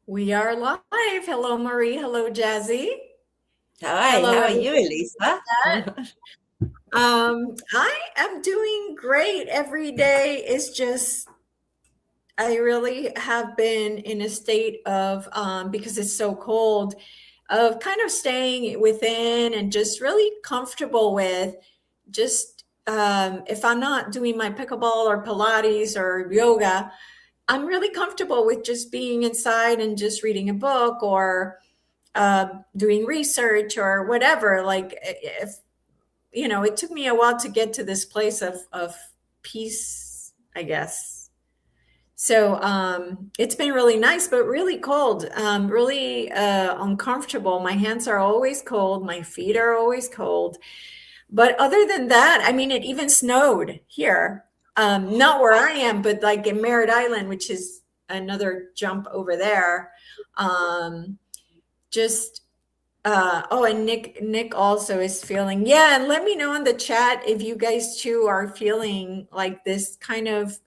We are live. Hello, Maree. Hello, Jazzy. Hi, Hello, how are you, everybody. Elisa? I am doing great. Every day is just, I really have been in a state of, because it's so cold, of kind of staying within and just really comfortable with just, if I'm not doing my pickleball or Pilates or yoga, I'm really comfortable with just being inside and just reading a book or doing research or whatever. Like if it took me a while to get to this place of peace, I guess. So it's been really nice, but really cold, really uncomfortable. My hands are always cold. My feet are always cold. But other than that, I mean, it even snowed here. Not where I am, but like in Merritt Island, which is another jump over there. Um, just oh, and Nick also is feeling, yeah, and let me know in the chat if you guys too are feeling like this kind of,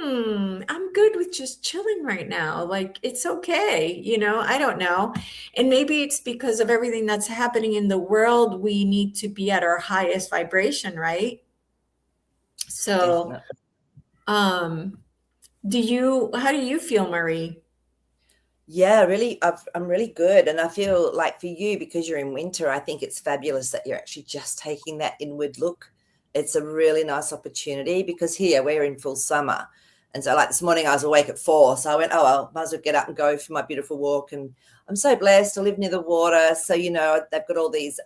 I'm good with just chilling right now. Like it's okay, I don't know. And maybe it's because of everything that's happening in the world, we need to be at our highest vibration, right? So, Definitely. um, how do you feel, Marie? Yeah, really, I'm really good. And I feel like for you, because you're in winter, I think it's fabulous that you're actually just taking that inward look. It's a really nice opportunity because here we're in full summer. And so, like this morning, I was awake at 4. So I went, oh, well, might as well get up and go for my beautiful walk. And I'm so blessed to live near the water. So, they've got all these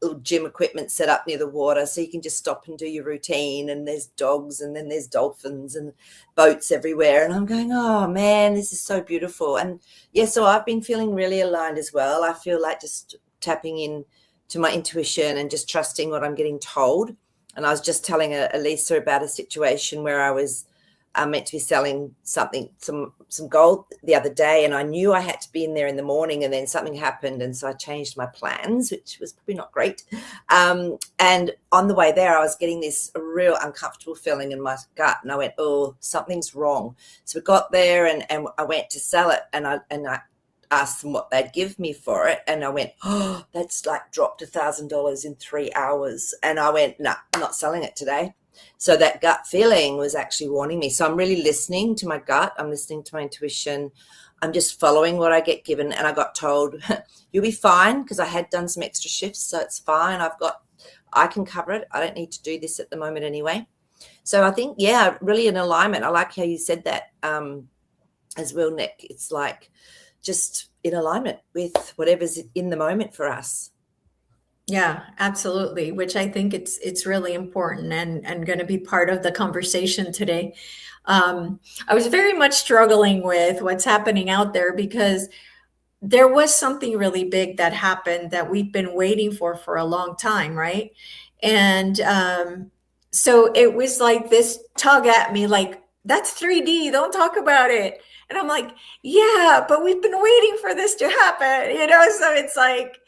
little gym equipment set up near the water so you can just stop and do your routine, and there's dogs and then there's dolphins and boats everywhere, and I'm going, oh man, this is so beautiful. And yeah, so I've been feeling really aligned as well. I feel like just tapping in to my intuition and just trusting what I'm getting told. And I was just telling Elisa about a situation where I was meant to be selling some gold the other day, and I knew I had to be in there in the morning, and then something happened, and so I changed my plans, which was probably not great. And on the way there, I was getting this real uncomfortable feeling in my gut, and I went, "Oh, something's wrong." So we got there, and I went to sell it, and I asked them what they'd give me for it, and I went, "Oh, that's like dropped $1,000 in 3 hours," and I went, "No, I'm not selling it today." So that gut feeling was actually warning me. So I'm really listening to my gut. I'm listening to my intuition. I'm just following what I get given. And I got told, you'll be fine, because I had done some extra shifts. So it's fine. I can cover it. I don't need to do this at the moment anyway. So I think, yeah, really in alignment. I like how you said that as well, Nick. It's like just in alignment with whatever's in the moment for us. Yeah, absolutely. Which I think it's really important and going to be part of the conversation today. I was very much struggling with what's happening out there because there was something really big that happened that we've been waiting for a long time, right? And so it was like this tug at me, like, that's 3D, don't talk about it. And I'm like, yeah, but we've been waiting for this to happen, So it's like,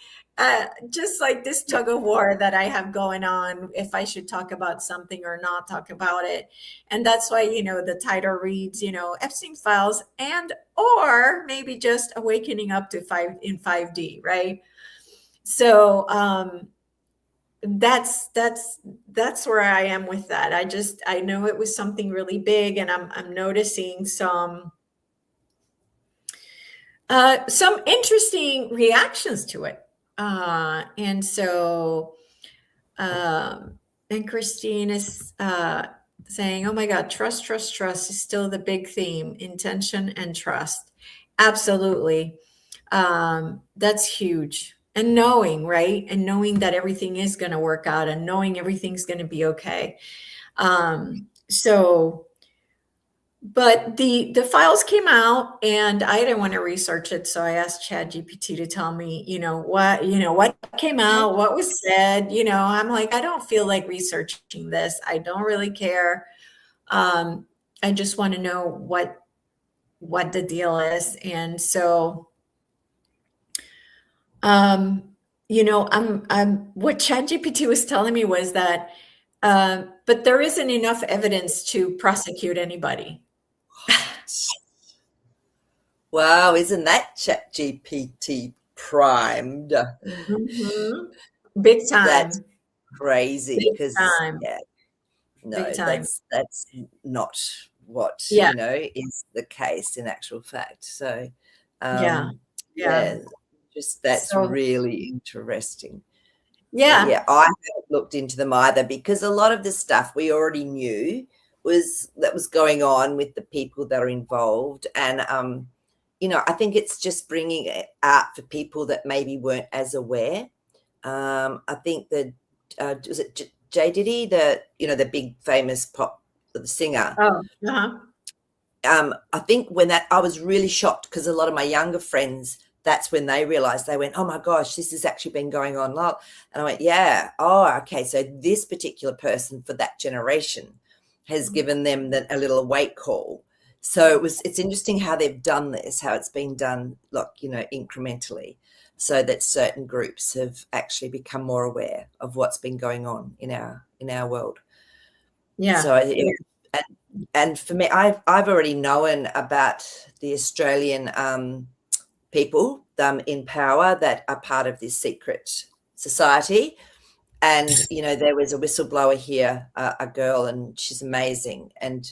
just like this tug of war that I have going on, if I should talk about something or not talk about it. And that's why, the title reads, Epstein files and or maybe just awakening up to 5D, right? So that's where I am with that. I know it was something really big, and I'm noticing some interesting reactions to it. And so and Christine is saying, oh my God, trust, trust, trust is still the big theme, intention and trust. Absolutely. That's huge. And knowing, right? And knowing that everything is going to work out and knowing everything's going to be okay. So but the files came out and I didn't want to research it, so I asked ChatGPT to tell me, what came out, what was said. I'm like, I don't feel like researching this. I don't really care. I just want to know what the deal is. And so um, I'm what ChatGPT was telling me was that but there isn't enough evidence to prosecute anybody. Wow, isn't that ChatGPT primed? Mhm. Big That's time. crazy Big because, time. yeah, Big no, time. that's not what, Yeah. is the case in actual fact. So, Yeah. um, Yeah. yeah, just that's So, really interesting. So yeah. yeah, I haven't looked into them either because a lot of the stuff we already knew was going on with the people that are involved, and I think it's just bringing it out for people that maybe weren't as aware. I think that was it Jay Diddy, the big famous pop the singer. Oh, uh-huh. I think when that I was really shocked because a lot of my younger friends, that's when they realized they went, oh my gosh, this has actually been going on a lot. And I went, yeah, oh, okay. So this particular person for that generation has given them a little wake call. So it's interesting how they've done this, how it's been done, like, incrementally, so that certain groups have actually become more aware of what's been going on in our world. Yeah. So Yeah. and for me, I've already known about the Australian people in power that are part of this secret society. And there was a whistleblower here, a girl, and she's amazing. And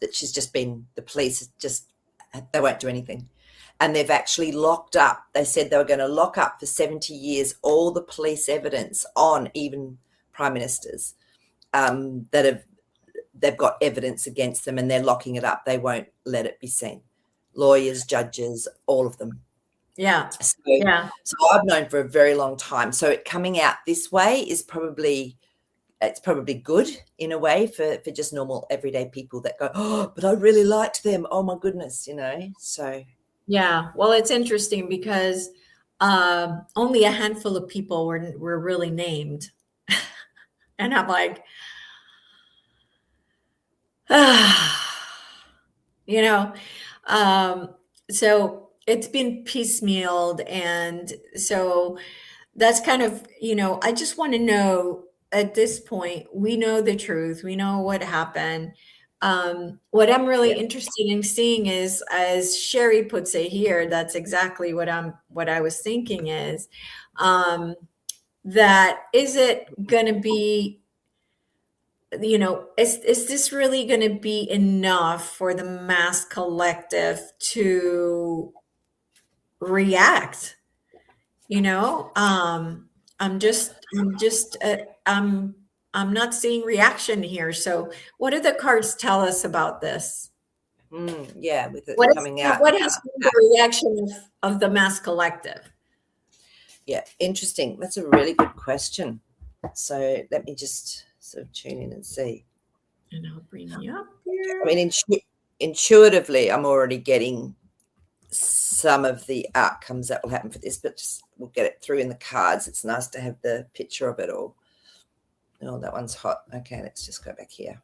that she's just been the police just they won't do anything, and they've actually locked up. They said they were going to lock up for 70 years all the police evidence on even prime ministers that have they've got evidence against them, and they're locking it up. They won't let it be seen. Lawyers, judges, all of them. Yeah. So, Yeah. so I've known for a very long time. So it coming out this way is probably good in a way for just normal everyday people that go, oh, but I really liked them. Oh my goodness. So Yeah. Well, it's interesting because only a handful of people were really named. And I'm like, you know, um, so it's been piecemealed. And so that's kind of, I just want to know at this point, we know the truth, we know what happened. What I'm really yeah. interested in seeing is, as Sherry puts it here, that's exactly what I was thinking is, um, that is it going to be, is this really going to be enough for the mass collective to react? You know, I'm just, I'm not seeing reaction here. So, what do the cards tell us about this? Yeah, with it coming out. What has been the reaction of the mass collective? Yeah, interesting. That's a really good question. So let me just sort of tune in and see. And I'll bring you up I here. mean, intuitively, I'm already getting some of the outcomes that will happen for this, but just we'll get it through in the cards. It's nice to have the picture of it all. Oh, that one's hot. Okay, let's just go back here.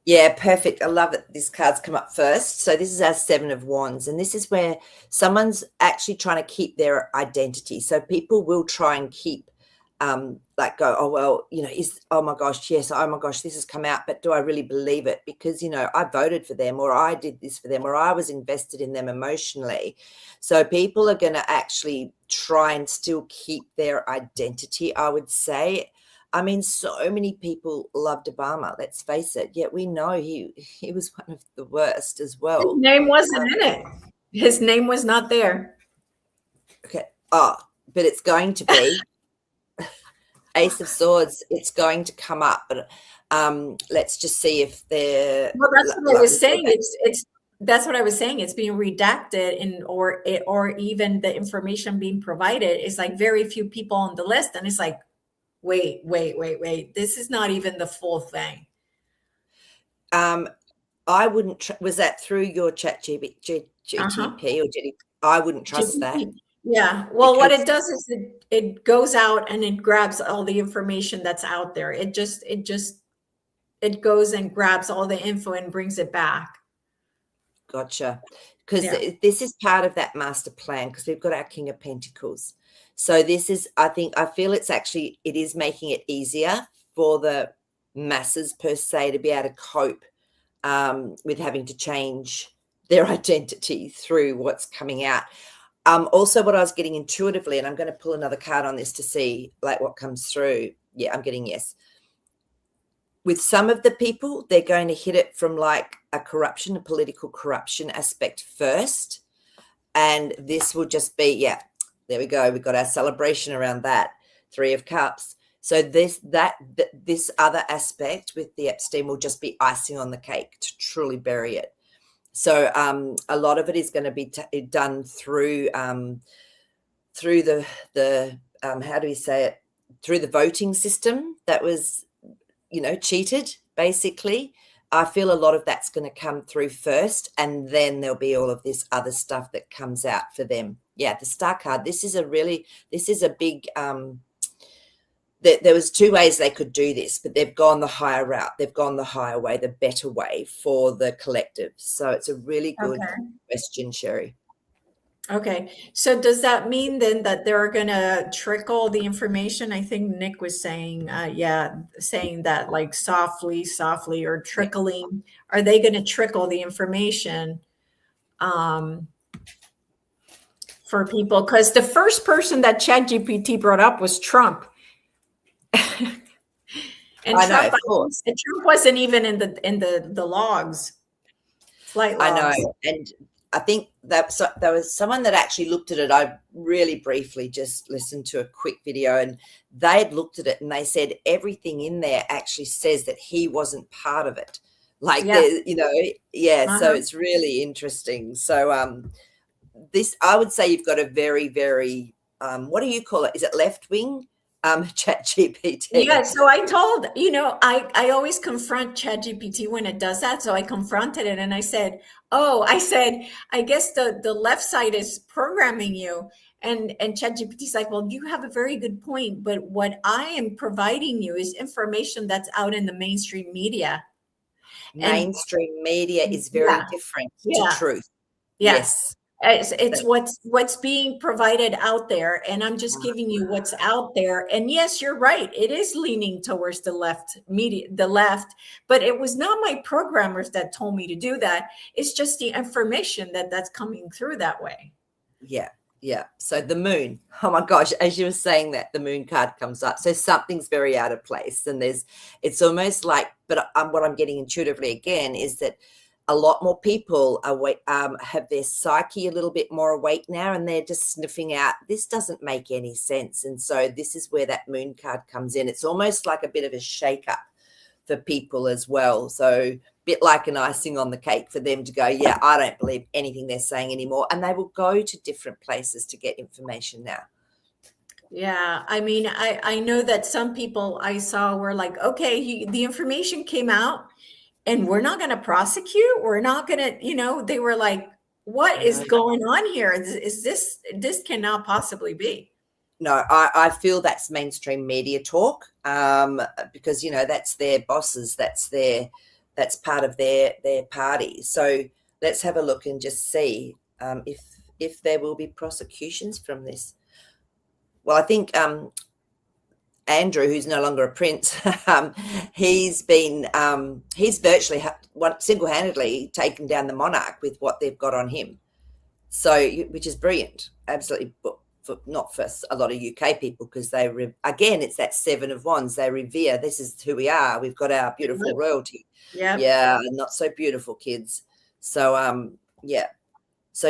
Yeah, perfect. I love it. These cards come up first. So this is our Seven of Wands, and this is where someone's actually trying to keep their identity. So people will try and keep, like, go, oh well, oh my gosh, yes, oh my gosh, this has come out, but do I really believe it? Because I voted for them, or I did this for them, or I was invested in them emotionally. So people are going to actually try and still keep their identity, I would say. I mean, so many people loved Obama, let's face it, yet we know he was one of the worst as His well. name wasn't in it. His name was not there. Okay. Oh, but it's going to be Ace of Swords. It's going to come up, but let's just see if they're Well, that's what I like was we go saying. back. It's that's what I was saying. It's being redacted, or even the information being provided is like very few people on the list, and it's like, wait. This is not even the full thing. I wouldn't. Was that through your Chat Uh-huh. GTP or GTP? I wouldn't trust that GPT. Yeah. Well, what it because does is it goes out and it grabs all the information that's out there. It goes and grabs all the info and brings it back. gotcha. Because Yeah. this is part of that master plan because we've got our King of Pentacles. So this is, I feel it is making it easier for the masses per se to be able to cope with having to change their identity through what's coming out. Also, what I was getting intuitively, and I'm going to pull another card on this to see like what comes through. Yeah, I'm getting yes. With some of the people, they're going to hit it from like a political corruption aspect first. And this will just be, yeah, there we go. We've got our celebration around that. 3 of Cups. So this other aspect with the Epstein will just be icing on the cake to truly bury it. So a lot of it is going to be done through the how do we say it? Through the voting system that was, cheated, basically. I feel a lot of that's going to come through first, and then there'll be all of this other stuff that comes out for them. Yeah, the Star card. This is a big. There was 2 ways they could do this, but they've gone the higher route. They've gone the higher way, the better way for the collective. So it's a really good question, Sherry. Okay, so does that mean then that they're gonna trickle the information? I think Nick was saying, saying that like softly, or trickling. Are they gonna trickle the information for people? Because the first person that ChatGPT brought up was Trump. And Trump wasn't even in the logs, flight logs. I know, and I think that there was someone that actually looked at it. I really briefly just listened to a quick video, and they had looked at it and they said everything in there actually says that he wasn't part of it. Like, so it's really interesting. So this, I would say you've got a very, very, what do you call it? Is it left wing? ChatGPT. Yeah, so I told, I always confront ChatGPT when it does that. So I confronted it and I said, I guess the left side is programming you. And ChatGPT's like, well, you have a very good point, but what I am providing you is information that's out in the mainstream media. Mainstream media is very different to truth. Yes. It's what's being provided out there, and I'm just giving you what's out there. And yes, you're right, it is leaning towards the left, but it was not my programmers that told me to do that. It's just the information that's coming through that way. Yeah. So the moon, oh my gosh, as you were saying that, the moon card comes up. So something's very out of place, and it's almost like, but what I'm getting intuitively again is that a lot more people have their psyche a little bit more awake now, and they're just sniffing out, this doesn't make any sense. And so this is where that moon card comes in. It's almost like a bit of a shake-up for people as well. So a bit like an icing on the cake for them to go, yeah, I don't believe anything they're saying anymore. And they will go to different places to get information now. Yeah, I mean, I know that some people I saw were like, okay, the information came out, and we're not going to prosecute. We're not going to, they were like, what is going on here? Is this cannot possibly be. No, I feel that's mainstream media talk, because, that's their bosses. That's part of their party. So let's have a look and just see if there will be prosecutions from this. Well, I think Andrew, who's no longer a prince, he's virtually single-handedly taken down the monarch with what they've got on him. So, which is brilliant, absolutely, but not for a lot of UK people, because again, it's that 7 of Wands. They revere. This is who we are. We've got our beautiful royalty. Yeah, not so beautiful kids. So, So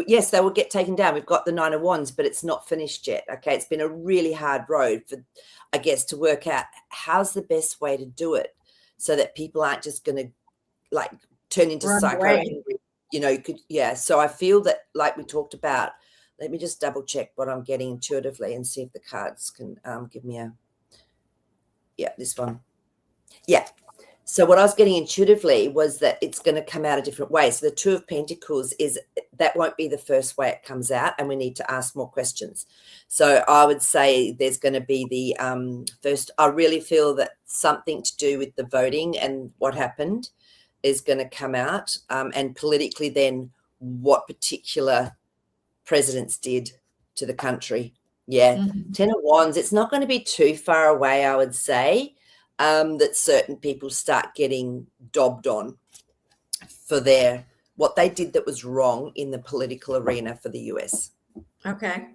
yes, they will get taken down. We've got the 9 of Wands, but it's not finished yet. Okay, it's been a really hard road for, I guess, to work out how's the best way to do it, so that people aren't just going to like turn into psycho. So I feel that, like we talked about. Let me just double check what I'm getting intuitively and see if the cards can give me this one. Yeah. So what I was getting intuitively was that it's going to come out a different way. So the 2 of Pentacles that won't be the first way it comes out, and we need to ask more questions. So I would say there's going to be the first. I really feel that something to do with the voting and what happened is going to come out, and politically then what particular presidents did to the country Yeah. Mhm. 10 of Wands, it's not going to be too far away, I would say, that certain people start getting dobbed on for what they did that was wrong in the political arena for the US. Okay.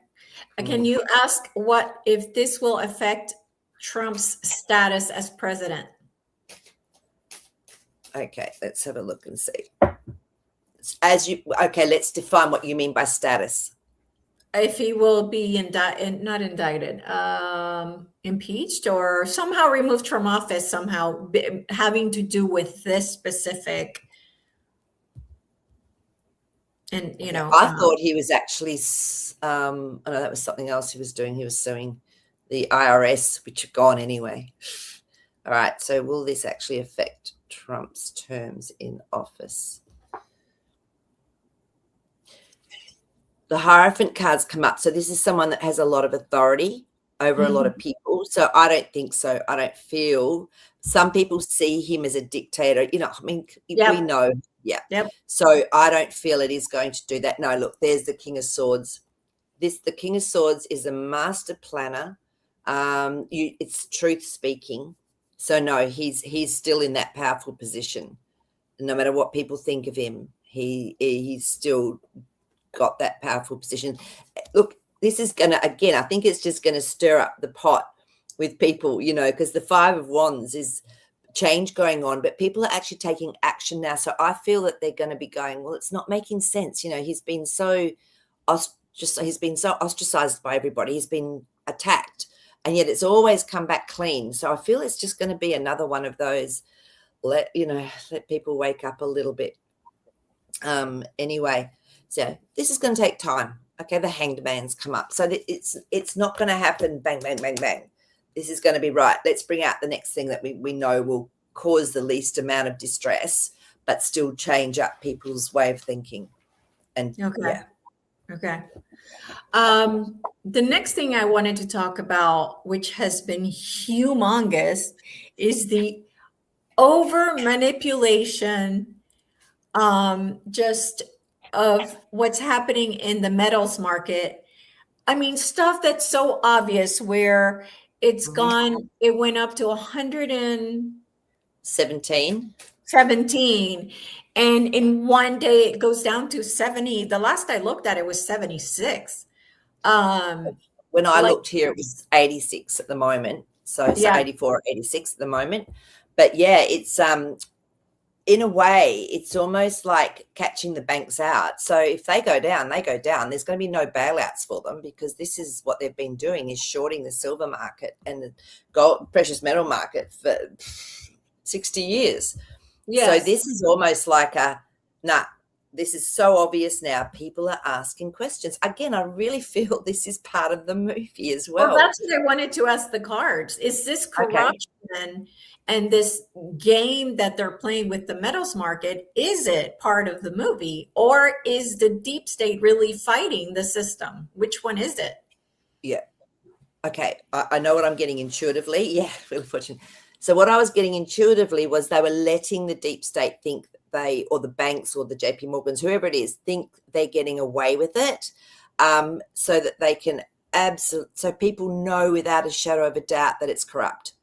Can Mm. you ask what if this will affect Trump's status as president? Okay, let's have a look and see. Okay, let's define what you mean by status. If he will be not indicted, impeached or somehow removed from office, somehow having to do with this specific, and Okay, I thought he was actually, oh no, that was something else he was doing. He was suing the IRS, which are gone anyway. All right, so will this actually affect Trump's terms in office? The Hierophant cards come up. So this is someone that has a lot of authority over a lot of people. So I don't think so. I don't feel some people see him as a dictator. I mean, Yep. we know. Yeah. Yep. So I don't feel it is going to do that. No, look, there's the King of Swords. The King of Swords is a master planner. It's truth speaking. So no, he's still in that powerful position. No matter what people think of him, he's still got that powerful position. Look, this is going to, again, I think it's just going to stir up the pot with people, because the Five of Wands is change going on, but people are actually taking action now. So I feel that they're going to be going, well, it's not making sense. He's been so ostracized by everybody. He's been attacked, and yet it's always come back clean. So I feel it's just going to be another one of those, let people wake up a little bit. Anyway, so this is going to take time. Okay, the Hanged Man's come up. So it's not going to happen bang, bang, bang, bang. This is going to be right. Let's bring out the next thing that we know will cause the least amount of distress, but still change up people's way of thinking. And Okay. yeah. Okay. The next thing I wanted to talk about, which has been humongous, is the over manipulation, just of what's happening in the metals market. I mean, stuff that's so obvious where it's gone, it went up to 117, 17. and in one day it goes down to 70. The last I looked at it was 76. When I Like, looked here, it was 86 at the moment. So yeah, 84, 86 at the moment. But yeah, it's in a way, it's almost like catching the banks out. So if they go down, they go down. There's going to be no bailouts for them, because this is what they've been doing, is shorting the silver market and the gold, precious metal market for 60 years. So yes. this is almost like this is so obvious now. People are asking questions. Again, I really feel this is part of the movie as Well, well. that's what I wanted to ask the cards. Is this Okay. corruption and this game that they're playing with the metals market, is it part of the movie, or is the deep state really fighting the system? Which one is it? Yeah. Okay. I know what I'm getting intuitively. Yeah, really fortunate. So what I was getting intuitively was they were letting the deep state think or the banks or the JP Morgans, whoever it is, think they're getting away with it, so that they can so people know without a shadow of a doubt that it's corrupt.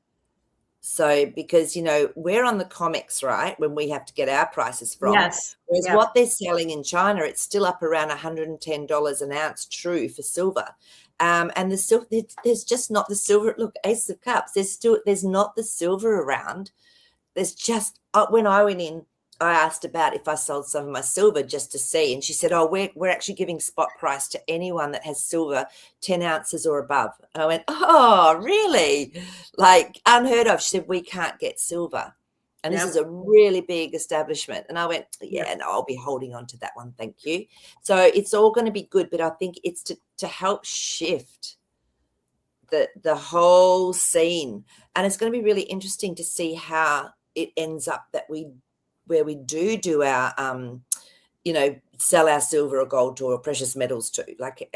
So because we're on the comics, right, when we have to get our prices from. Yes. Whereas Yep. what they're selling in China, it's still up around $110 an ounce, true, for silver. And the silver, there's just not the silver. Look, Ace of Cups, there's not the silver around. There's just, when I went in, I asked about if I sold some of my silver just to see, and she said, "Oh, we're actually giving spot price to anyone that has silver 10 ounces or above." And I went, "Oh, really? Like, unheard of." She said, "We can't get silver." And this Yep. is a really big establishment. And I went, "Yeah, Yep. no, I'll be holding on to that one. Thank you." So it's all going to be good, but I think it's to help shift the whole scene. And it's going to be really interesting to see how it ends up where we do our sell our silver or gold to, or precious metals to, like,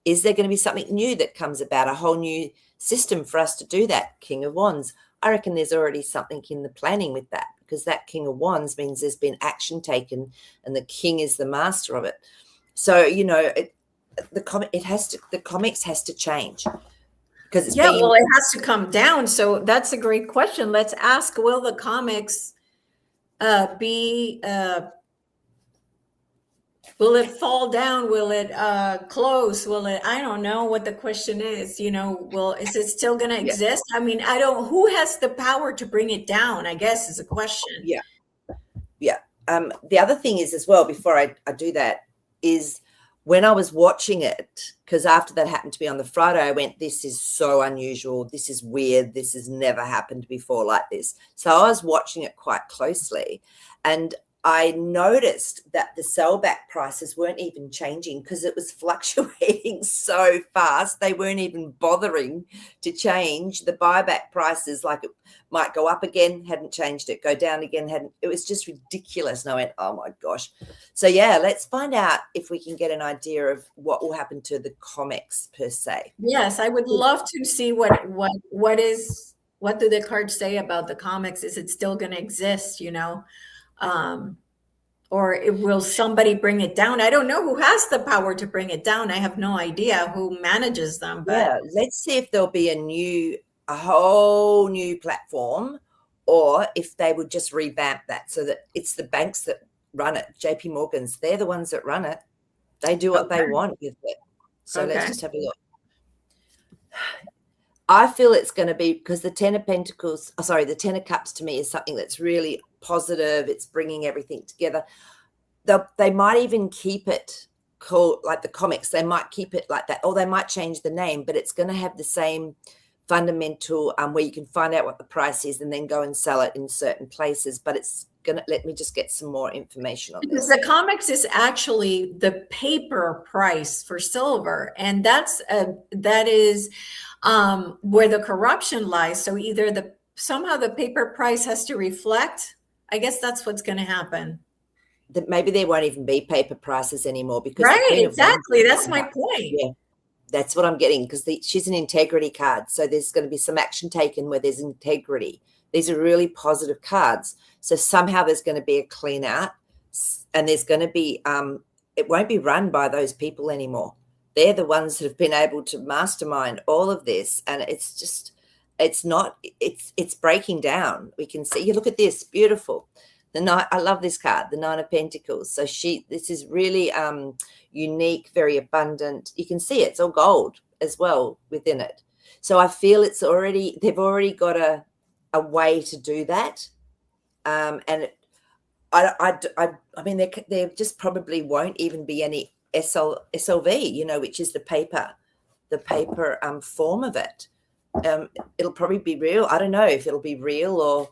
is there going to be something new that comes about, a whole new system for us to do that? King of Wands, I reckon there's already something in the planning with that, because that King of Wands means there's been action taken and the king is the master of it. So the comics has to change because it's Yeah, well, being, it has to come down. So that's a great question. Let's ask, will the comics be will it fall down? Will it close? Will it, I don't know what the question is, will, is it still going to yeah, exist? I mean, I don't, who has the power to bring it down, I guess is a question. yeah, yeah. The other thing is as well, before I do that, is when I was watching it, because after that happened to me on the Friday, I went, this is so unusual. This is weird. This has never happened before like this. So I was watching it quite closely, and I noticed that the sellback prices weren't even changing because it was fluctuating so fast. They weren't even bothering to change the buyback prices. Like it might go up again, hadn't changed it, go down again, hadn't. It was just ridiculous. And I went, oh my gosh. So yeah, let's find out if we can get an idea of what will happen to the comics per se. Yes, I would love to see what do the cards say about the comics? Is it still going to exist, Um, or will somebody bring it down? I don't know who has the power to bring it down. I have no idea who manages them, but Yeah, let's see if there'll be a whole new platform, or if they would just revamp that so that it's the banks that run it. JP Morgan's, they're the ones that run it. They do what they okay. want with it. So let's Okay. just have a look. I feel it's going to be because the Ten of Pentacles, the Ten of Cups to me is something that's really positive. It's bringing everything together. They might even keep it called like the comics. They might keep it like that, or they might change the name, but it's going to have the same fundamental where you can find out what the price is and then go and sell it in certain places. But it's going to, let me just get some more information on Because this. the comics is actually the paper price for silver, and that is where the corruption lies. So either somehow the paper price has to reflect. I guess that's what's going to happen. That maybe there won't even be paper prices anymore because the Right, Queen of Wands exactly. has That's come my up. point. Yeah, that's what I'm getting because she's an integrity card. So there's going to be some action taken where there's integrity. These are really positive cards. So somehow there's going to be a clean out, and there's going to be it won't be run by those people anymore. They're the ones that have been able to mastermind all of this, and it's just it's breaking down. We can see. You look at this, beautiful. The nine, I love this card, the Nine of Pentacles. So this is really unique, very abundant. You can see it's all gold as well within it. So I feel they've already got a way to do that. And I mean, there just probably won't even be any SLV, which is the paper form of it. It'll probably be real. I don't know if it'll be real or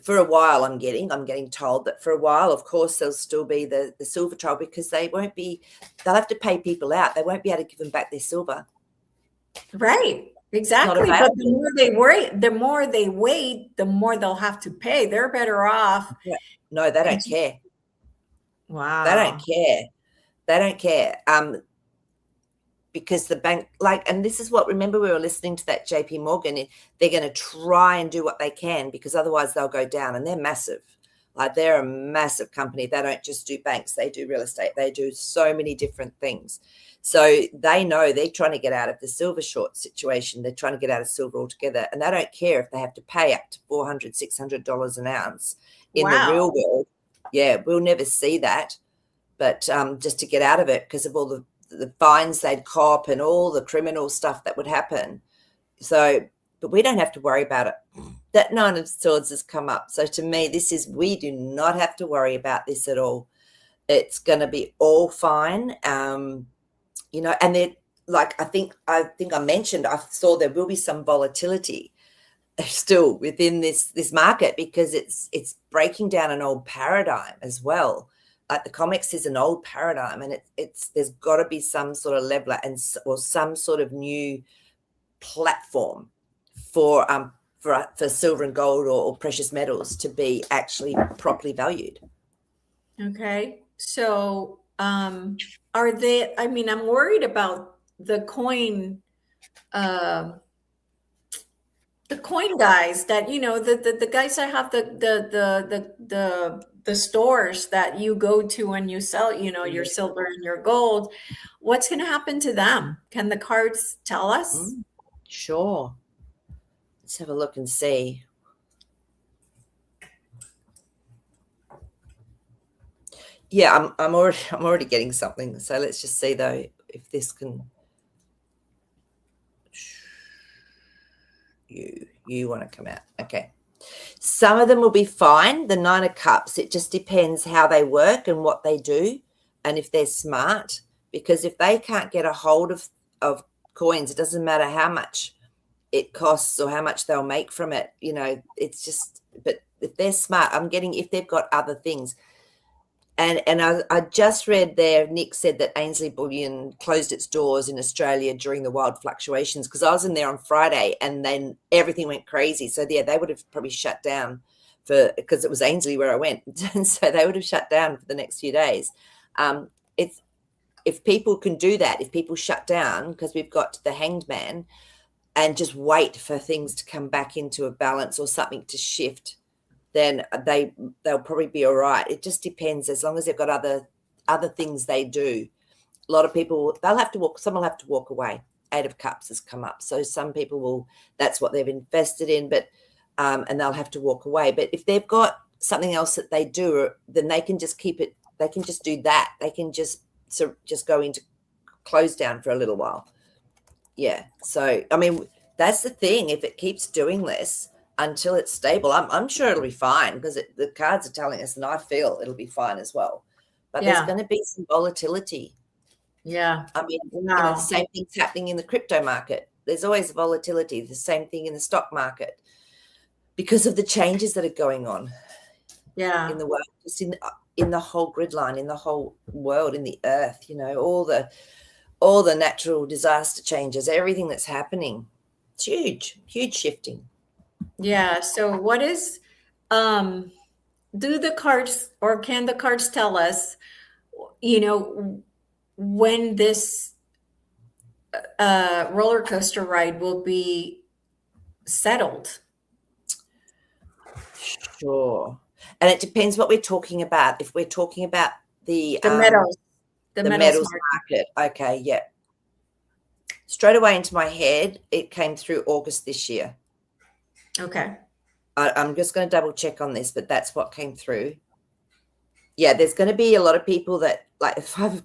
for a while. I'm getting told that for a while, of course, there'll still be the silver trial because they'll have to pay people out. They won't be able to give them back their silver. Right. It's not Exactly. But available. the more they wait, the more they'll have to pay. They're better off. Yeah. No, they And don't care. They don't wow. care. They don't care. Because the bank, and this is what, remember, we were listening to that JP Morgan, they're going to try and do what they can because otherwise they'll go down, and they're massive. Like, they're a massive company. They don't just do banks, they do real estate, they do so many different things. So they know they're trying to get out of the silver short situation. They're trying to get out of silver altogether, and they don't care if they have to pay up to $400, $600 an ounce in the Wow. real world. Yeah, we'll never see that, but just to get out of it because of all the fines they'd cop and all the criminal stuff that would happen. So, but we don't have to worry about it. That Nine of Swords has come up. So to me, we do not have to worry about this at all. It's going to be all fine. And then, I think I mentioned, I saw there will be some volatility still within this market because it's breaking down an old paradigm as well. Like, the comics is an old paradigm, and there's got to be some sort of leveler or some sort of new platform for silver and gold or precious metals to be actually properly valued. Okay. So, I mean, I'm worried about the coin, uh, the coin guys that, the guys that have the stores that you go to and you sell, your silver and your gold. What's going to happen to them? Can the cards tell us? Sure. Let's have a look and see. Yeah, I'm already getting something. So let's just see though if this can. You want to come out. Okay. Some of them will be fine. The Nine of Cups, it just depends how they work and what they do and if they're smart. Because if they can't get a hold of coins, it doesn't matter how much it costs or how much they'll make from it. It's just, but if they're smart, I'm getting, if they've got other things. And I just read there, Nick said that Ainsley Bullion closed its doors in Australia during the wild fluctuations, because I was in there on Friday and then everything went crazy. So, yeah, they would have probably shut down because it was Ainsley where I went. And so they would have shut down for the next few days. If people can do that, if people shut down, because we've got the Hanged Man, and just wait for things to come back into a balance or something to shift, then they'll probably be all right. It just depends, as long as they've got other things they do. A lot of people, some will have to walk away. Eight of Cups has come up. So some people will, that's what they've invested in, but and they'll have to walk away. But if they've got something else that they do, then they can just keep it, they can just do that. They can just go into close down for a little while. Yeah. So, I mean, that's the thing. If it keeps doing this until it's stable, I'm sure it'll be fine, because the cards are telling us, and I feel it'll be fine as well. But there's going to be some volatility. Yeah. I mean, the same thing's happening in the crypto market. There's always volatility. The same thing in the stock market because of the changes that are going on. Yeah. In the world, just in the whole grid line, in the whole world, in the earth, all the natural disaster changes, everything that's happening. It's huge shifting. Yeah. So what is, do the cards, or can the cards tell us, when this roller coaster ride will be settled? Sure. And it depends what we're talking about. If we're talking about the metals, the metals market. Okay. Yeah. Straight away into my head, it came through August this year. Okay. I'm just going to double check on this, but that's what came through. Yeah, there's going to be a lot of people that, like, the Five of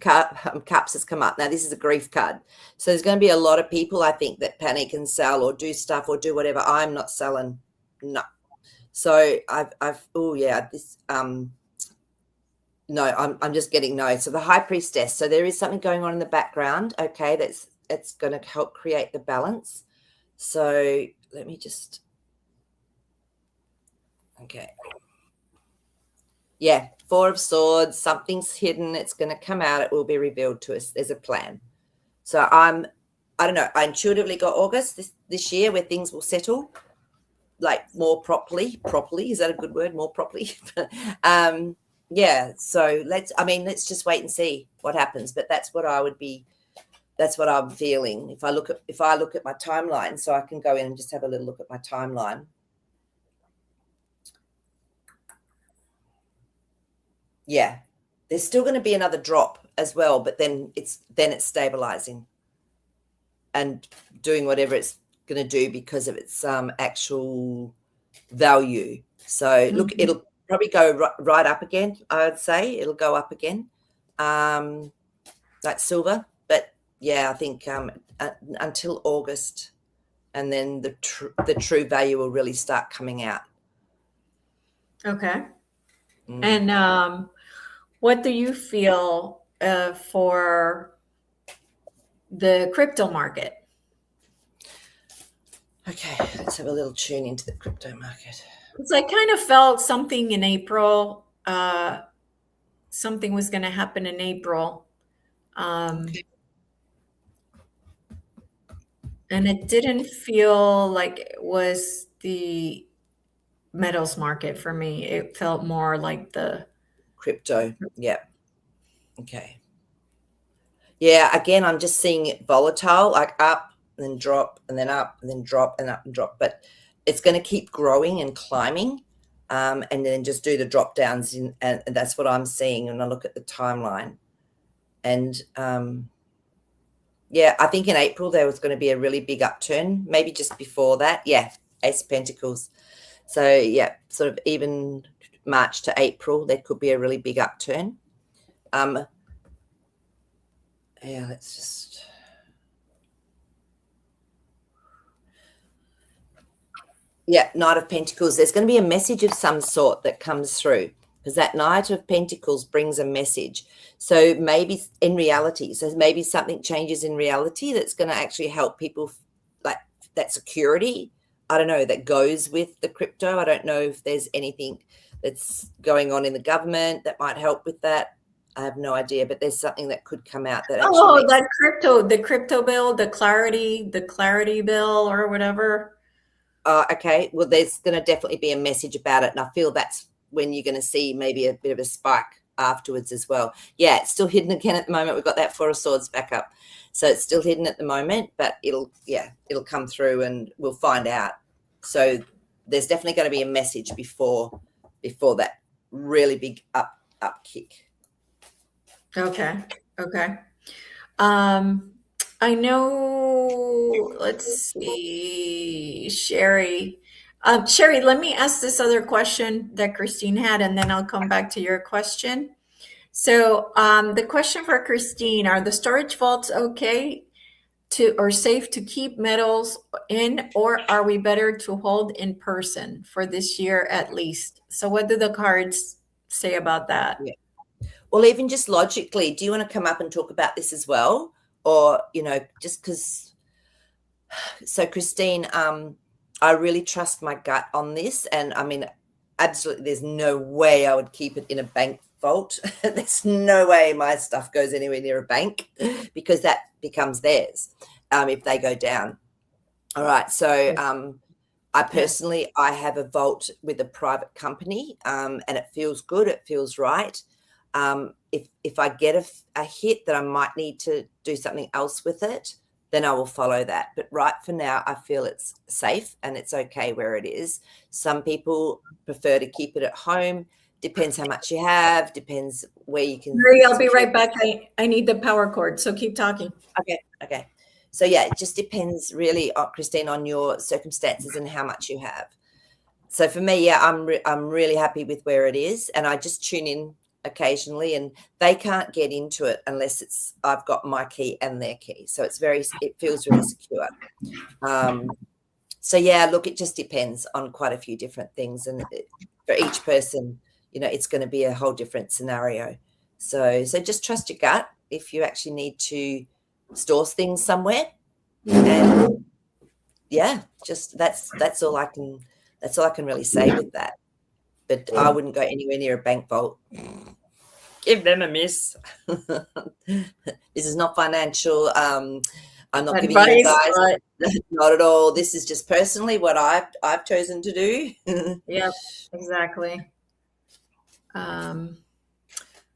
Cups has come up. Now, this is a grief card. So there's going to be a lot of people, I think, that panic and sell or do stuff or do whatever. I'm not selling. No. So no, I'm just getting no. So the High Priestess. So there is something going on in the background. Okay, that's going to help create the balance. So let me just. Okay. Yeah, Four of Swords. Something's hidden. It's going to come out. It will be revealed to us. There's a plan. So I don't know. I intuitively got August this year where things will settle, like more properly. Properly, is that a good word? More properly. Yeah. So let's just wait and see what happens. But that's what I'm feeling. If I look at my timeline, so I can go in and just have a little look at my timeline. Yeah, there's still going to be another drop as well, but then it's stabilizing and doing whatever it's going to do because of its actual value. So look, it'll probably go right up again. I would say it'll go up again, like silver. But yeah, I think until August, and then the true value will really start coming out. Okay. And what do you feel for the crypto market? Okay, let's have a little tune into the crypto market. Because I kind of felt something in April. Something was going to happen in April. Okay. And it didn't feel like it was the metals market for me. It felt more like the crypto. Yeah. Okay. Yeah, again, I'm just seeing it volatile, like up and then drop and then up and then drop and up and drop. But it's going to keep growing and climbing, and then just do the drop downs and that's what I'm seeing when I look at the timeline. And yeah, I think in April there was going to be a really big upturn, maybe just before that. Yeah, Ace of Pentacles. So yeah, sort of even March to April, there could be a really big upturn. Yeah, let's just. Yeah, Knight of Pentacles. There's going to be a message of some sort that comes through, because that Knight of Pentacles brings a message. So maybe in reality, so maybe something changes in reality that's going to actually help people, like that security. I don't know, that goes with the crypto. I don't know if there's anything that's going on in the government that might help with that. I have no idea, but there's something that could come out that actually Oh, makes. that the crypto bill, the clarity bill or whatever. Okay, well, there's going to definitely be a message about it, and I feel that's when you're going to see maybe a bit of a spike afterwards as well. Yeah, it's still hidden again at the moment. We've got that Four of Swords back up, so it's still hidden at the moment, but it'll come through, and we'll find out. So there's definitely going to be a message before that really big up kick. Okay. I know, let's see, Sherry. Sherry, let me ask this other question that Christine had, and then I'll come back to your question. So, the question for Christine, are the storage vaults okay or safe to keep metals in, or are we better to hold in person for this year at least? So what do the cards say about that? Yeah. Well, even just logically, do you want to come up and talk about this as well? Or, just because. So, Christine, I really trust my gut on this. And I mean, absolutely, there's no way I would keep it in a bank vault. There's no way my stuff goes anywhere near a bank, because that becomes theirs if they go down. All right. So, I personally, I have a vault with a private company, and it feels good. It feels right. If I get a hit that I might need to do something else with it, then I will follow that. But right for now, I feel it's safe and it's okay where it is. Some people prefer to keep it at home. Depends how much you have. Depends where you can. Marie, I'll be right back. I need the power cord, so keep talking. Okay. So yeah, it just depends really, Christine, on your circumstances and how much you have. So for me, yeah, I'm really happy with where it is, and I just tune in occasionally, and they can't get into it unless I've got my key and their key. So it feels really secure. So yeah, look, it just depends on quite a few different things, and for each person, it's going to be a whole different scenario. So just trust your gut if you actually need to store things somewhere, and yeah, just that's all I can really say with that. But I wouldn't go anywhere near a bank vault. Give them a miss. This is not financial. I'm not giving you advice. Not at all. This is just personally what I've chosen to do. Yeah, exactly.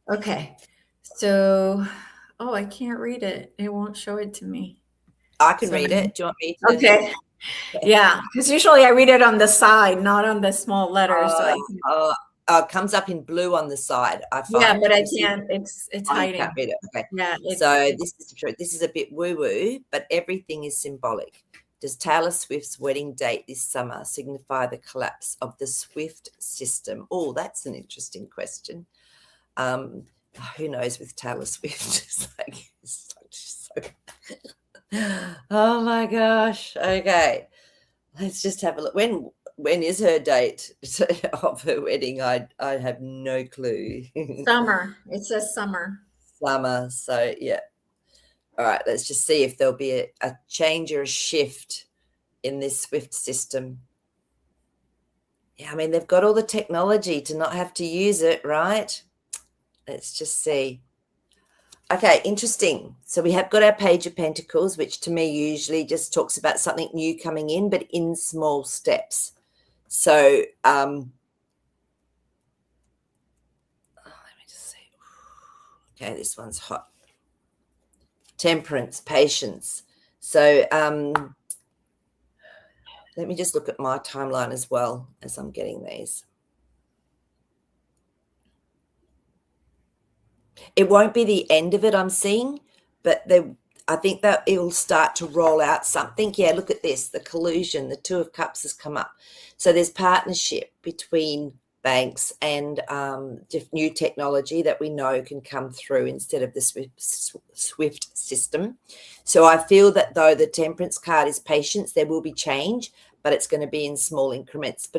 Okay. So, I can't read it. It won't show it to me. I can read it. Do you want me to? Okay. Yeah, because usually I read it on the side, not on the small letters. It comes up in blue on the side. I find. Yeah, but I can't. It's hiding. You can't read it. Okay. Yeah. So this is the truth. This is a bit woo-woo, but everything is symbolic. Does Taylor Swift's wedding date this summer signify the collapse of the Swift system? Oh, that's an interesting question. Who knows with Taylor Swift? Oh my gosh. Okay. Let's just have a look. When is her date of her wedding? I have no clue. Summer. It says summer. Summer. So yeah. All right. Let's just see if there'll be a change or a shift in this Swift system. Yeah, I mean, they've got all the technology to not have to use it, right? Let's just see. Okay, interesting. So we have got our Page of Pentacles, which to me usually just talks about something new coming in, but in small steps. So let me just see. Okay, this one's hot. Temperance, patience. So Let me just look at my timeline as well as I'm getting these. It won't be the end of it I'm seeing, but I think that it will start to roll out something. Yeah, look at this, the collusion, the Two of Cups has come up. So there's partnership between banks and new technology that we know can come through instead of the SWIFT system. So I feel that though the Temperance card is patience, there will be change, but it's going to be in small increments.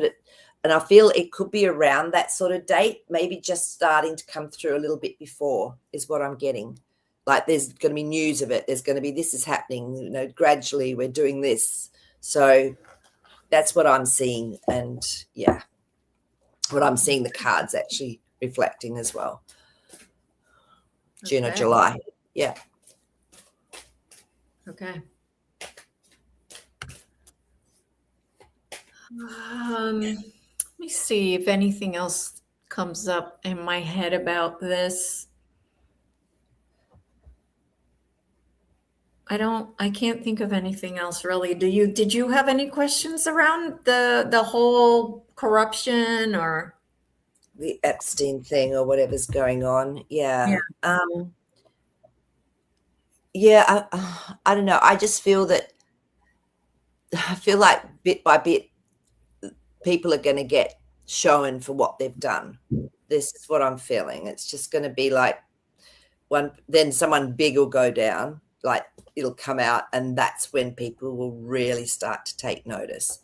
And I feel it could be around that sort of date, maybe just starting to come through a little bit before is what I'm getting. Like there's going to be news of it. There's going to be, this is happening, you know, gradually we're doing this. So that's what I'm seeing. And yeah, what I'm seeing the cards actually reflecting as well. June or July. Yeah. Okay. Let me see if anything else comes up in my head about this. I can't think of anything else really. Did you have any questions around the whole corruption or the Epstein thing or whatever's going on? Yeah. Yeah. I don't know. I just feel that, I feel like bit by bit, people are going to get shown for what they've done. This is what I'm feeling. It's just going to be like then someone big will go down, like it'll come out, and that's when people will really start to take notice.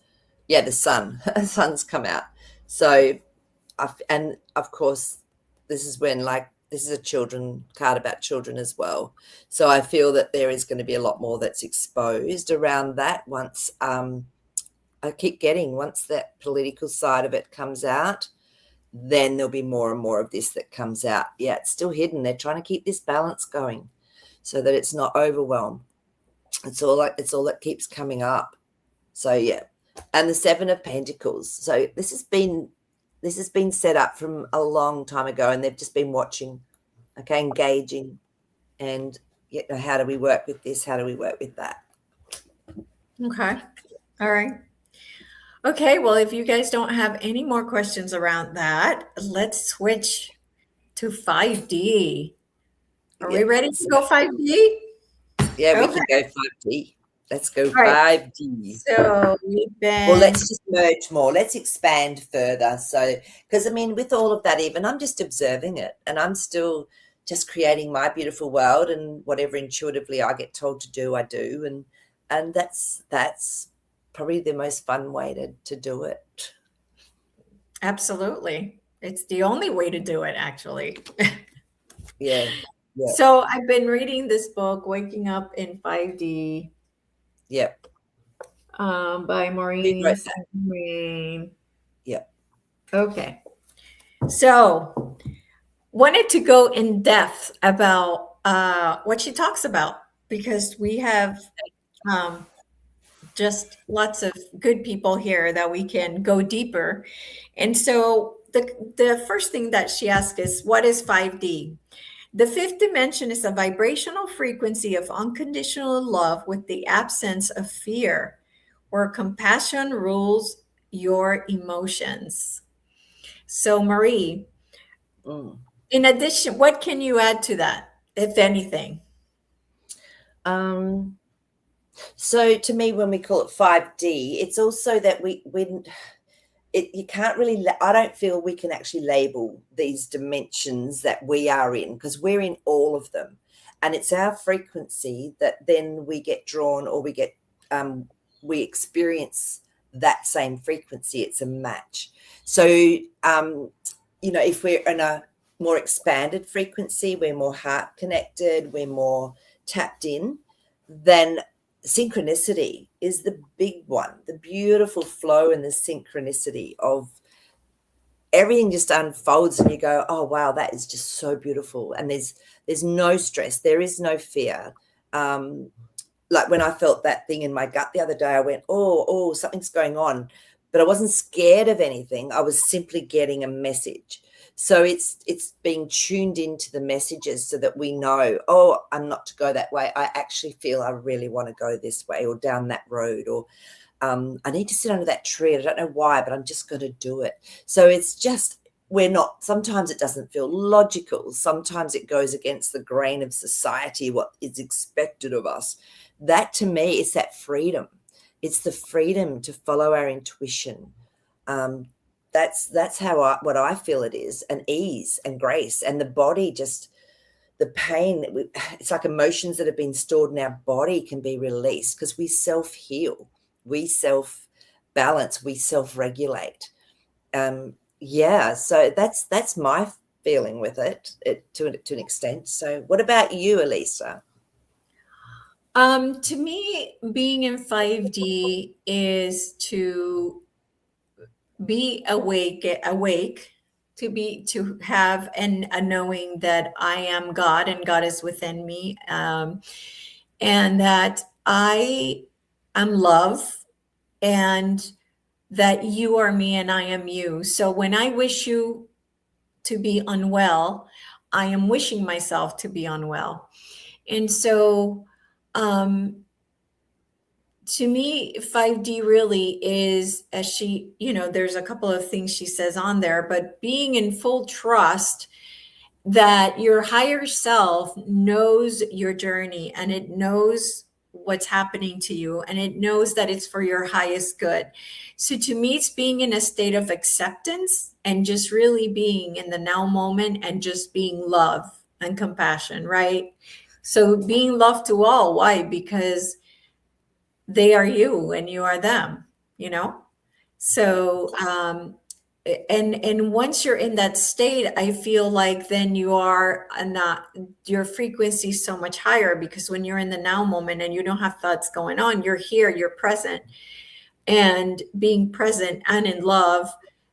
Yeah, the sun's come out. So, and of course, this is when, like, this is a children card about children as well. So I feel that there is going to be a lot more that's exposed around that once I keep getting, once that political side of it comes out, then there'll be more and more of this that comes out. Yeah, it's still hidden. They're trying to keep this balance going so that it's not overwhelmed. It's all that keeps coming up. So yeah. And the Seven of Pentacles. So this has been set up from a long time ago, and they've just been watching, okay, engaging, and you know, how do we work with this? How do we work with that? Okay. All right. Okay, well, if you guys don't have any more questions around that, let's switch to 5D. Are we ready to go 5D? Yeah, we can go 5D. Let's go right. 5D. So we've been... Well, let's just merge more. Let's expand further. So, because I mean, with all of that, even I'm just observing it, and I'm still just creating my beautiful world, and whatever intuitively I get told to do, I do, and that's probably the most fun way to do it. Absolutely. It's the only way to do it, actually. Yeah. So I've been reading this book, Waking Up in 5D. Yep. By Maree. Yep. Okay. So wanted to go in depth about what she talks about, because we have just lots of good people here that we can go deeper. And so the first thing that she asked is, what is 5D? The fifth dimension is a vibrational frequency of unconditional love with the absence of fear, where compassion rules your emotions. So, Maree, in addition, what can you add to that, if anything? So to me, when we call it 5D, it's also that you can't really, I don't feel we can actually label these dimensions that we are in, because we're in all of them. And it's our frequency that then we get drawn, or we experience that same frequency. It's a match. So, you know, if we're in a more expanded frequency, we're more heart connected, we're more tapped in, then synchronicity is the big one. The beautiful flow and the synchronicity of everything just unfolds, and you go, oh wow, that is just so beautiful. And there's no stress, there is no fear. Like when I felt that thing in my gut the other day, I went, oh, something's going on, but I wasn't scared of anything. I was simply getting a message. So it's being tuned into the messages so that we know, oh, I'm not to go that way. I actually feel I really want to go this way or down that road, or I need to sit under that tree. I don't know why, but I'm just going to do it. So it's just, we're not, sometimes it doesn't feel logical. Sometimes it goes against the grain of society, what is expected of us. That to me is that freedom. It's the freedom to follow our intuition. That's how what I feel it is, and ease and grace, and the body just, the pain, it's like emotions that have been stored in our body can be released because we self-heal, we self-balance, we self-regulate. Yeah, so that's my feeling with it to an extent. So what about you, Elisa? To me, being in 5D is to be awake, to have a knowing that I am God and God is within me, and that I am love, and that you are me and I am you. So when I wish you to be unwell, I am wishing myself to be unwell. And so, to me, 5D really is, as she, there's a couple of things she says on there, but being in full trust that your higher self knows your journey, and it knows what's happening to you, and it knows that it's for your highest good. So to me, it's being in a state of acceptance and just really being in the now moment and just being love and compassion, right? So being love to all. Why? Because they are you and you are them, you know? So, and once you're in that state, I feel like then you are not, your frequency is so much higher, because when you're in the now moment and you don't have thoughts going on, you're here, you're present, and being present and in love,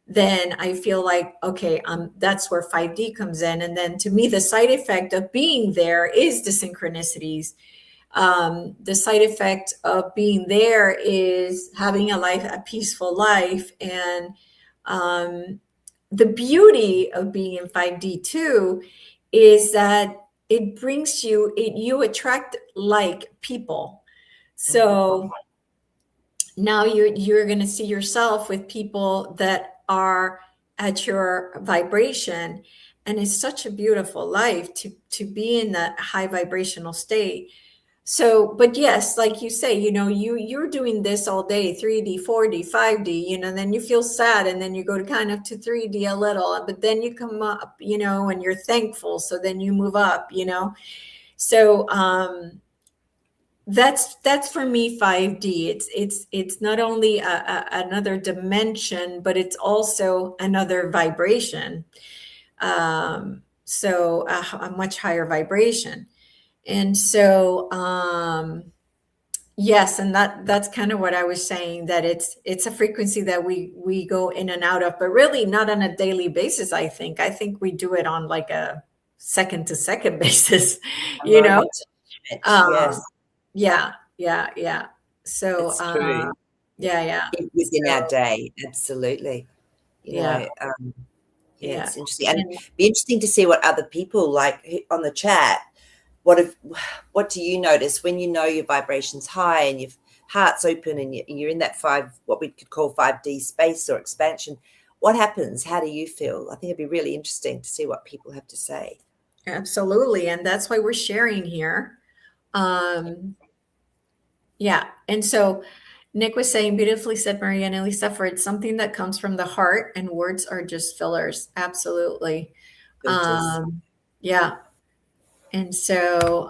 then I feel like, okay, that's where 5D comes in. And then to me, the side effect of being there is the synchronicities. The side effect of being there is having a peaceful life. And the beauty of being in 5D too is that it brings you attract like people. So now you're going to see yourself with people that are at your vibration, and it's such a beautiful life to be in that high vibrational state. So, but yes, like you say, you're doing this all day, 3D, 4D, 5D, then you feel sad, and then you go to kind of to 3D a little, but then you come up, and you're thankful. So then you move up, So that's for me 5D. It's not only another dimension, but it's also another vibration. So a much higher vibration. And so, yes, and that's kind of what I was saying, that it's a frequency that we go in and out of, but really not on a daily basis. I think we do it on like a second to second basis, A you know. moment to moment, yes, Um, yeah, yeah, yeah. So, it's true. yeah. Within our So, day, absolutely. You yeah, know, yeah, yeah. it's interesting, and And be interesting to see what other people like on the chat. What if, what do you notice when you know your vibration's high and your heart's open and you're in that what we could call 5D space or expansion? What happens? How do you feel? I think it'd be really interesting to see what people have to say. absolutely. And that's why we're sharing here. Um, yeah. And so Nick was saying, beautifully said, Maree and Elisa, for it's something that comes from the heart, and words are just fillers. Absolutely. Filters. Yeah. And so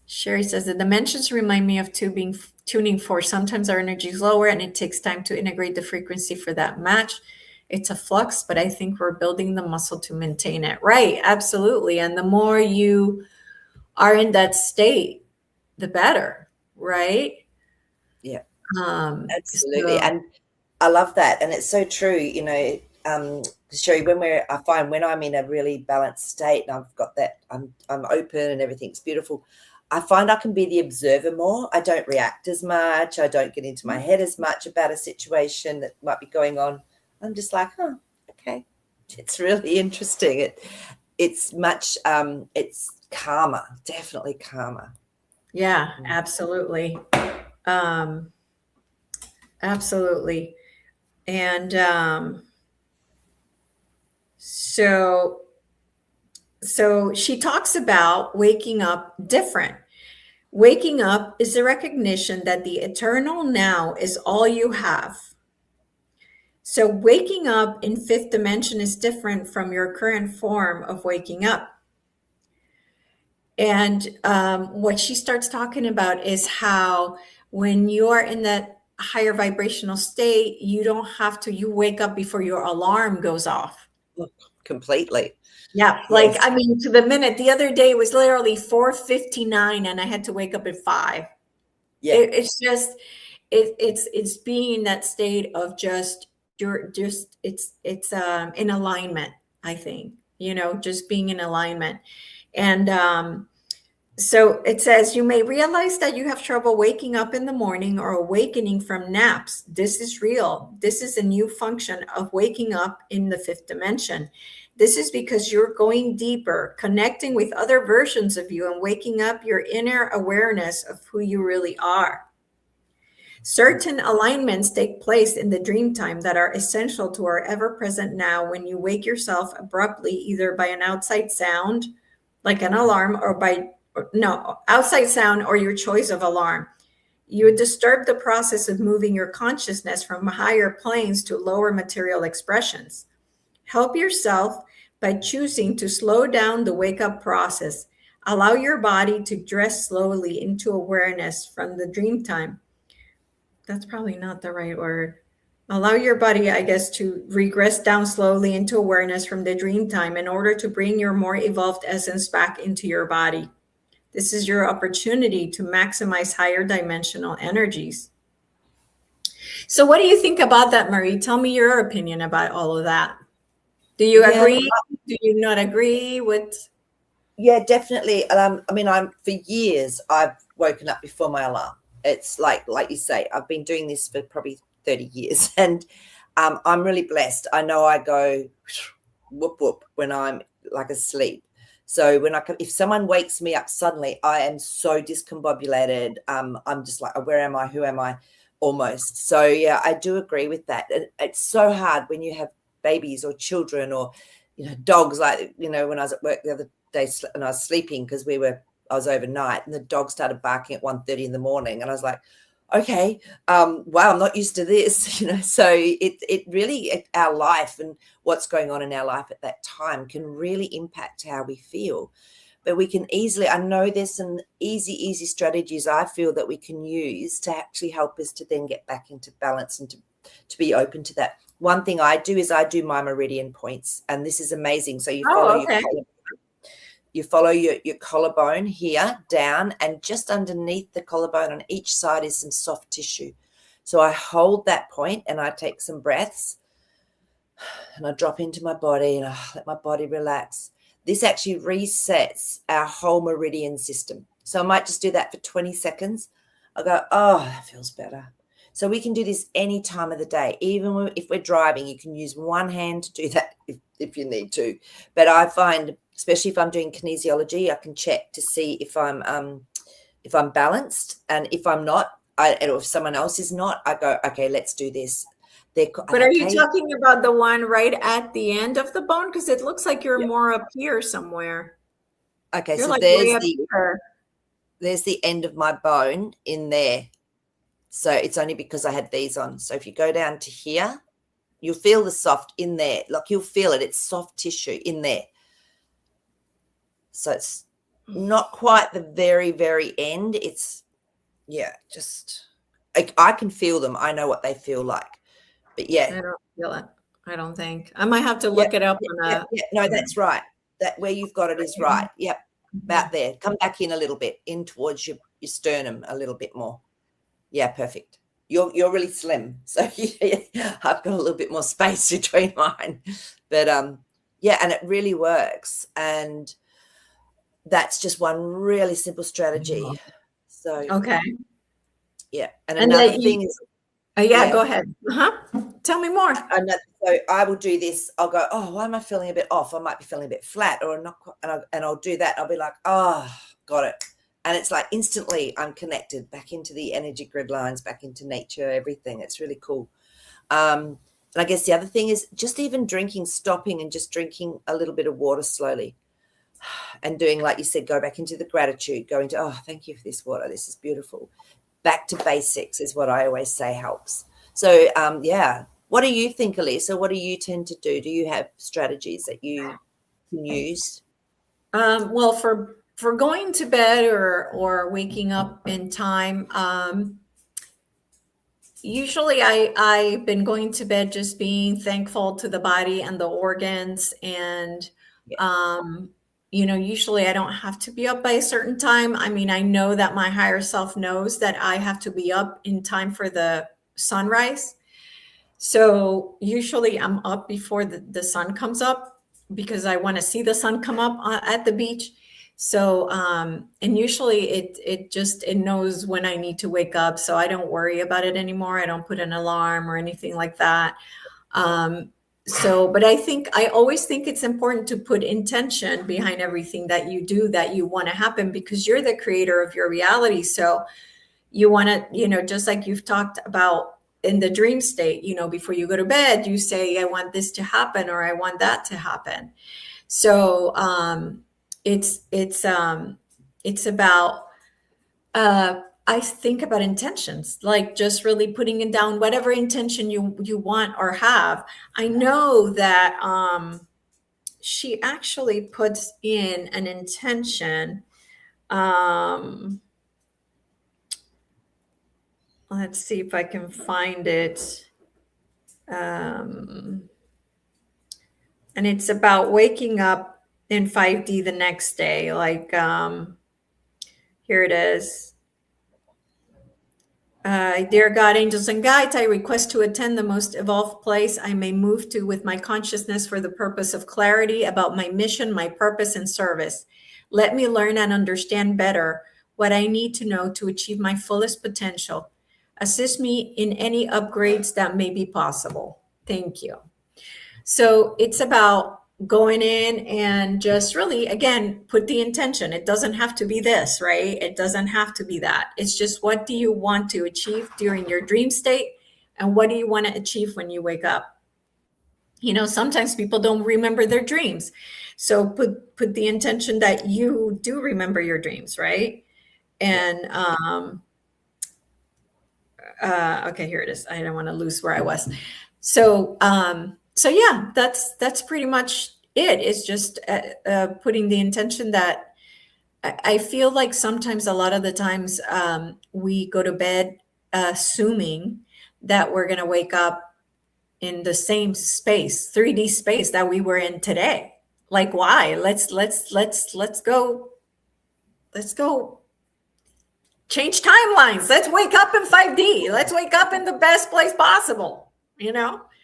Sherry says the dimensions remind me of tuning for. Sometimes our energy is lower and it takes time to integrate the frequency for that match. It's a flux, but I think we're building the muscle to maintain it. Right. Absolutely. And the more you are in that state, the better. Right. Yeah, absolutely. So And I love that. And it's so true, Sherry, I find when I'm in a really balanced state and I've got that, I'm open and everything's beautiful, I find I can be the observer more. I don't react as much. I don't get into my head as much about a situation that might be going on. I'm just like, okay. It's really interesting. It's much, it's calmer, definitely calmer. yeah, absolutely. Um, Absolutely. And so so she talks about waking up different. Waking up is the recognition that the eternal now is all you have. So waking up in fifth dimension is different from your current form of waking up. And what she starts talking about is how when you are in that higher vibrational state, you don't have to, you wake up before your alarm goes off. Completely. Yeah, like Yes. I mean, to the minute. The other day was literally 4:59, and I had to wake up at 5. Yeah. It's just it's being that state of just you're just it's in alignment. I think just being in alignment, and so it says you may realize that you have trouble waking up in the morning or awakening from naps. This is real. This is a new function of waking up in the fifth dimension. This is because you're going deeper, connecting with other versions of you and waking up your inner awareness of who you really are. Certain alignments take place in the dream time that are essential to our ever present now when you wake yourself abruptly, either by an outside sound, like an alarm, or no, outside sound or your choice of alarm. You disturb the process of moving your consciousness from higher planes to lower material expressions. Help yourself by choosing to slow down the wake up process. Allow your body to dress slowly into awareness from the dream time. That's probably not the right word. Allow your body, I guess, to regress down slowly into awareness from the dream time in order to bring your more evolved essence back into your body. This is your opportunity to maximize higher dimensional energies. So, what do you think about that, Maree? Tell me your opinion about all of that. Do you Yeah. agree? Do you not agree with? Yeah, definitely. I mean, I'm for years I've woken up before my alarm. It's like you say, I've been doing this for probably 30 years, and I'm really blessed. I know I go whoop whoop when I'm like asleep. So if someone wakes me up suddenly, I am so discombobulated. I'm just like, where am I? Who am I? Almost. So yeah, I do agree with that. It's so hard when you have babies or children or dogs. Like when I was at work the other day and I was sleeping because I was overnight, and the dog started barking at 1:30 in the morning, and I was like, okay, wow, I'm not used to this. So it really, our life and what's going on in our life at that time can really impact how we feel. But we can easily, I know there's some easy strategies I feel that we can use to actually help us to then get back into balance and to be open to that. One thing I do is I do my meridian points, and this is amazing. So you follow Oh, your okay. your collarbone here down, and just underneath the collarbone on each side is some soft tissue. So I hold that point and I take some breaths and I drop into my body and I let my body relax. This actually resets our whole meridian system. So I might just do that for 20 seconds. I go, oh, that feels better. So we can do this any time of the day. Even if we're driving, you can use one hand to do that if you need to. But I find, especially if I'm doing kinesiology, I can check to see if I'm balanced, and if I'm not, or if someone else is not, I go, okay, let's do this. But are you talking about the one right at the end of the bone? Because it looks like you're more up here somewhere. Okay, You're so like way up here. there's the end of my bone in there. So it's only because I had these on. So if you go down to here, you'll feel the soft in there. Like you'll feel it. It's soft tissue in there. So it's not quite the very, very end. It's, yeah, just, I can feel them. I know what they feel like. But yeah. I don't feel it. I don't think. I might have to Yep, look it up yep, on yep, a. yep. No, that's right. That where you've got it is right. Yep, about there. Come back in a little bit, in towards your sternum a little bit more. Yeah, perfect. You're really slim, so I've got a little bit more space between mine. But yeah, and it really works. And that's just one really simple strategy. So Okay. yeah, and And another that thing you, is, yeah, go yeah, ahead. Tell me more. so I will do this. I'll go, oh, why am I feeling a bit off? I might be feeling a bit flat or not, and I'll do that. I'll be like, oh, got it. And it's like instantly I'm connected back into the energy grid lines, back into nature, everything. It's really cool. And I guess the other thing is just even drinking, stopping and just drinking a little bit of water slowly and doing, like you said, go back into the gratitude, go into, oh, thank you for this water. This is beautiful. Back to basics is what I always say helps. So, yeah. What do you think, Elisa? What do you tend to do? Do you have strategies that you can use? Well, for going to bed or waking up in time, usually I've been going to bed just being thankful to the body and the organs, and Yeah. usually I don't have to be up by a certain time. I mean, I know that my higher self knows that I have to be up in time for the sunrise. So usually I'm up before the sun comes up because I want to see the sun come up at the beach. So and usually it knows when I need to wake up, so I don't worry about it anymore. I don't put an alarm or anything like that. But I always think it's important to put intention behind everything that you do, that you want to happen, because you're the creator of your reality. So you want to, just like you've talked about in the dream state, before you go to bed, you say, I want this to happen, or I want that to happen. So it's about, I think about intentions, like just really putting it down, whatever intention you want or have. I know that she actually puts in an intention. Let's see if I can find it. And it's about waking up in 5D the next day. Like, here it is. Dear God, angels, and guides, I request to attend the most evolved place I may move to with my consciousness for the purpose of clarity about my mission, my purpose, and service. Let me learn and understand better what I need to know to achieve my fullest potential. Assist me in any upgrades that may be possible. Thank you. So it's about going in and just really, again, put the intention. It doesn't have to be this, right? It doesn't have to be that. It's just, what do you want to achieve during your dream state? And what do you want to achieve when you wake up? Sometimes people don't remember their dreams. So put the intention that you do remember your dreams, right? And okay, here it is. I don't want to lose where I was. So yeah, that's pretty much it. It's just putting the intention that I feel like sometimes, a lot of the times, we go to bed assuming that we're going to wake up in the same space, 3D space that we were in today. Like, why? Let's go change timelines. Let's wake up in 5D. Let's wake up in the best place possible,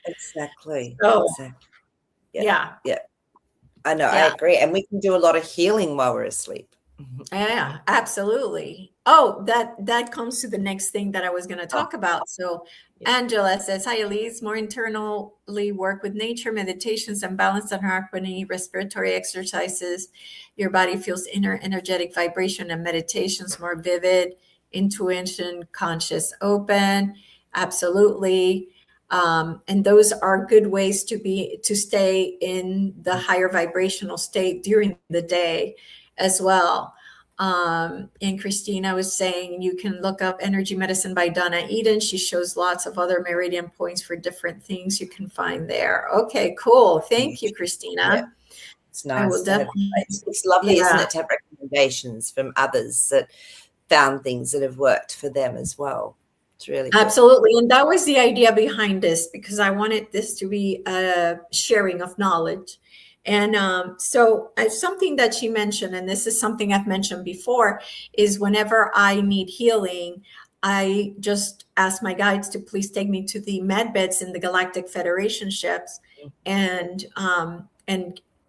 Exactly. So, Exactly. yeah. I know. Yeah. I agree. And we can do a lot of healing while we're asleep. Yeah, absolutely. Oh, that comes to the next thing that I was going to talk about. So Angela says, hi, Elise, more internally work with nature, meditations, and balance and harmony, respiratory exercises. Your body feels inner energetic vibration, and meditations more vivid, intuition, conscious, open. Absolutely. And those are good ways to stay in the higher vibrational state during the day as well. And Christina was saying you can look up Energy Medicine by Donna Eden. She shows lots of other meridian points for different things you can find there. Okay, cool. Thank you, Christina. Yeah. It's nice. I will definitely. It's lovely, isn't it, to have recommendations from others that found things that have worked for them as well. It's really good. Absolutely. And that was the idea behind this, because I wanted this to be a sharing of knowledge. And so something that she mentioned, and this is something I've mentioned before, is whenever I need healing, I just ask my guides to please take me to the med beds in the Galactic Federation ships. And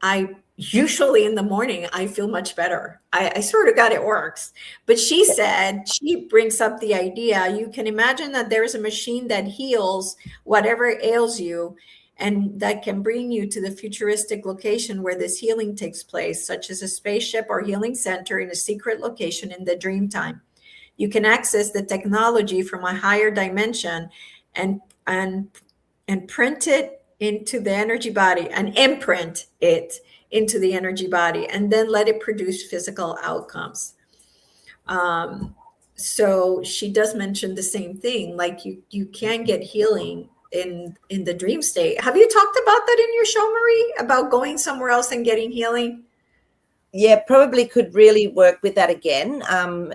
I usually in the morning, I feel much better. I swear to God, it works. But she said, she brings up the idea, you can imagine that there's a machine that heals whatever ails you. and that can bring you to the futuristic location where this healing takes place, such as a spaceship or healing center in a secret location in the dream time. You can access the technology from a higher dimension and and and print it into the energy body and imprint it into the energy body, and then let it produce physical outcomes. um, so she does mention the same thing, like you can get healing in the dream state. Have you talked about that in your show, Maree, about going somewhere else and getting healing? Yeah, probably could really work with that again.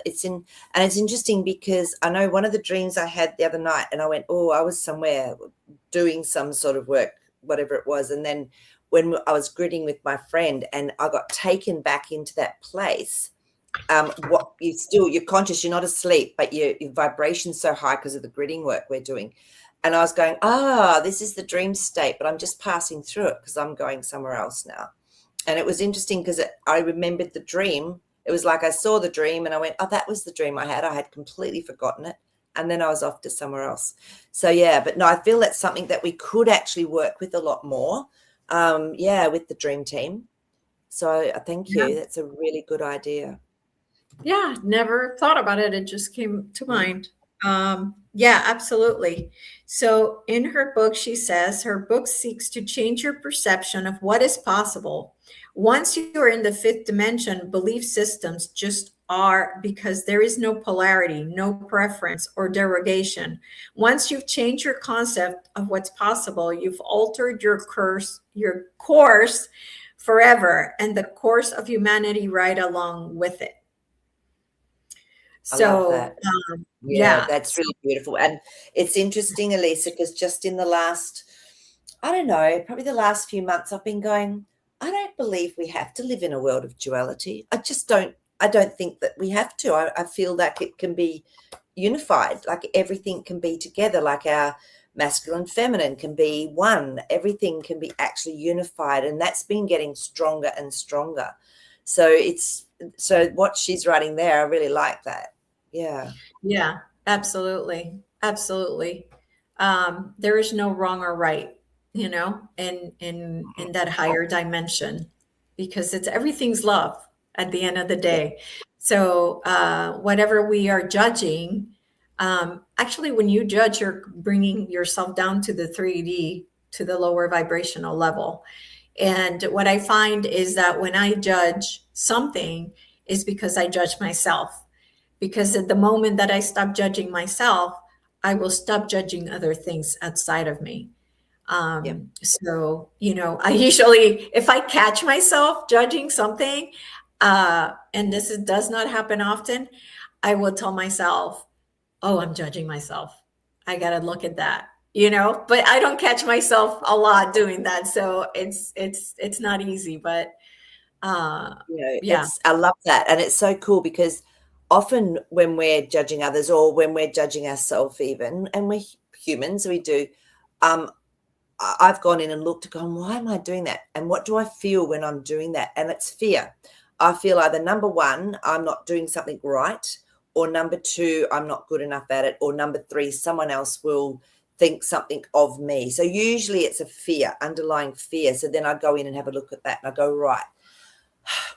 It's interesting because I know one of the dreams I had the other night, and I went, oh, I was somewhere doing some sort of work, whatever it was, and then when I was gritting with my friend, and I got taken back into that place. What you're conscious, you're not asleep, but your vibration's so high because of the gritting work we're doing. And I was going, this is the dream state, but I'm just passing through it because I'm going somewhere else now. And it was interesting because I remembered the dream. It was like I saw the dream and I went, oh, that was the dream I had. I had completely forgotten it. And then I was off to somewhere else. So, yeah, but no, I feel that's something that we could actually work with a lot more. With the dream team. So thank Yeah. you. That's a really good idea. Yeah, never thought about it. It just came to Mm. mind. Yeah, absolutely. So in her book, she says her book seeks to change your perception of what is possible. Once you are in the fifth dimension, belief systems just are, because there is no polarity, no preference or derogation. Once you've changed your concept of what's possible, you've altered your course forever, and the course of humanity right along with it. I love that. So, Yeah, yeah. that's really beautiful. And it's interesting, Elisa, because just in the last, I don't know, probably the last few months, I've been going, I don't believe we have to live in a world of duality. I don't think that we have to. I feel like it can be unified, like everything can be together, like our masculine, feminine can be one, everything can be actually unified. And that's been getting stronger and stronger. So what she's writing there, I really like that. Yeah. Yeah, absolutely. Absolutely. There is no wrong or right, in that higher dimension, because it's everything's love at the end of the Yeah. day. So, whatever we are judging, actually, when you judge, you're bringing yourself down to the 3D, to the lower vibrational level. And what I find is that when I judge something, is because I judge myself. Because at the moment that I stop judging myself, I will stop judging other things outside of me. Yeah. So, I usually, if I catch myself judging something, and does not happen often, I will tell myself, oh, I'm judging myself. I got to look at that, but I don't catch myself a lot doing that. So it's not easy, but yeah, It's I love that, and it's so cool because often when we're judging others or when we're judging ourselves even, and we're humans, we do, um, I've gone in and looked and gone, why am I doing that? And what do I feel when I'm doing that? And it's fear. I feel either number one, I'm not doing something right, or number two, I'm not good enough at it, or number three, someone else will think something of me. So usually it's a fear, underlying fear. So then I go in and have a look at that and I go, right,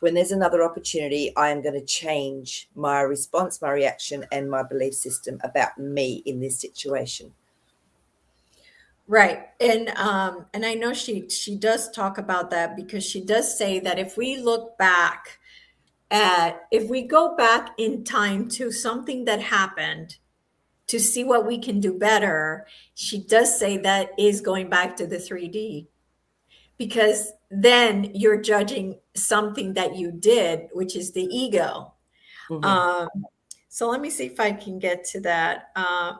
when there's another opportunity, I am going to change my response, my reaction, and my belief system about me in this situation. right. And I know she does talk about that, because she does say that if we go back in time to something that happened to see what we can do better, she does say that is going back to the 3D, because then you're judging something that you did, which is the ego. Mm-hmm. Um, so let me see if I can get to that.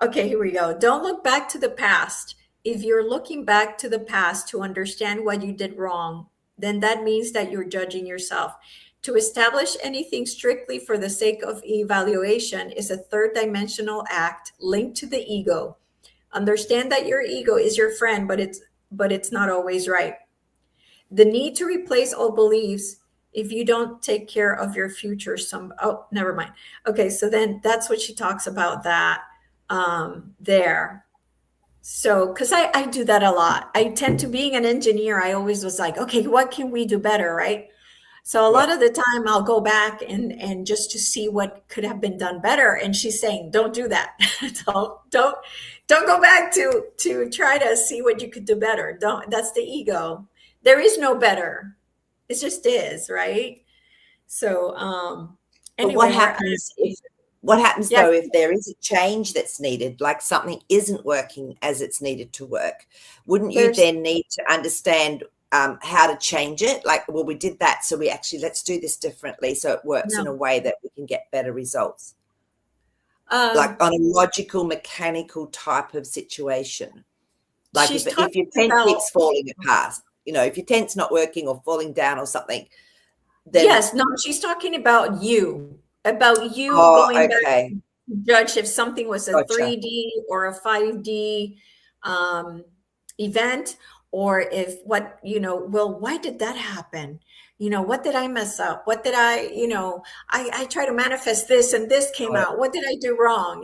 Okay, here we go. Don't look back to the past. If you're looking back to the past to understand what you did wrong, then that means that you're judging yourself. To establish anything strictly for the sake of evaluation is a third dimensional act linked to the ego. Understand that your ego is your friend, but it's not always right. The need to replace old beliefs, if you don't take care of your future, never mind. Okay, so then that's what she talks about, that there. So, because I do that a lot. I tend to, being an engineer, I always was like, okay, what can we do better, right? So a lot Yep. of the time I'll go back and just to see what could have been done better. And she's saying, don't do that. Don't go back to try to see what you could do better. Don't, that's the ego. There is no better. It just is, right? So But anyway, we're what happens yeah, though if there is a change that's needed, like something isn't working as it's needed to work? Wouldn't you there's then need to understand how to change it? Like, well, we did that, so we actually let's do this differently so it works in no a way that we can get better results. Like um on a logical, mechanical type of situation. Like she's if your talking tent about, keeps falling apart, if your tent's not working or falling down or something, then yes, no, she's talking about you oh, going back okay, to judge if something was a gotcha, 3D or a 5D um, event, or if what, well, why did that happen? What did I mess up? What did I try to manifest this and this came got it, out. What did I do wrong?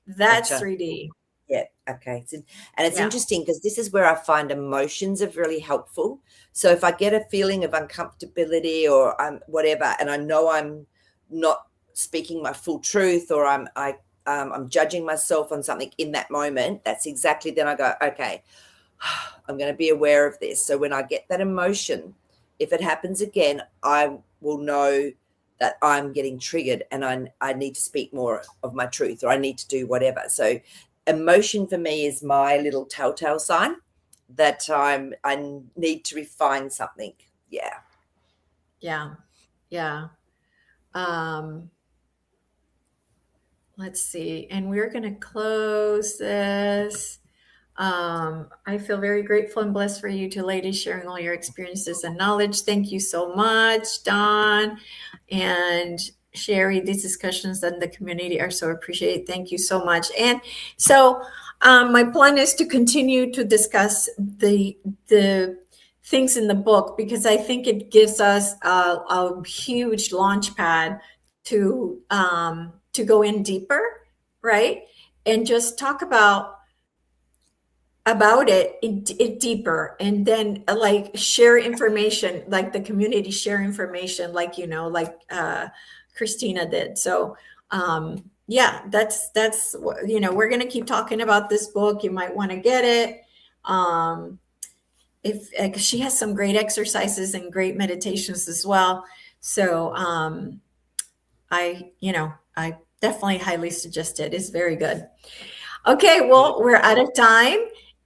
That's gotcha. 3D. Yeah, okay. And it's Yeah. interesting because this is where I find emotions are really helpful. So if I get a feeling of uncomfortability or whatever, and I know I'm not speaking my full truth, or I'm judging myself on something in that moment, that's exactly then I go, okay, I'm going to be aware of this. So when I get that emotion, if it happens again, I will know that I'm getting triggered and I need to speak more of my truth, or I need to do whatever. So emotion for me is my little telltale sign that I need to refine something. Yeah. Yeah. Yeah. Um, let's see. And we're going to close this. I feel very grateful and blessed for you two ladies sharing all your experiences and knowledge. Thank you so much, Dawn and Sherry. These discussions in the community are so appreciated. Thank you so much. And so, my plan is to continue to discuss the things in the book, because I think it gives us a huge launch pad to go in deeper, right? And just talk about it deeper, and then like share information, like the community share information, like Christina did. So yeah, that's we're going to keep talking about this book. You might want to get it. If she has some great exercises and great meditations as well. So I definitely highly suggest it. It's very good. Okay, well, we're out of time.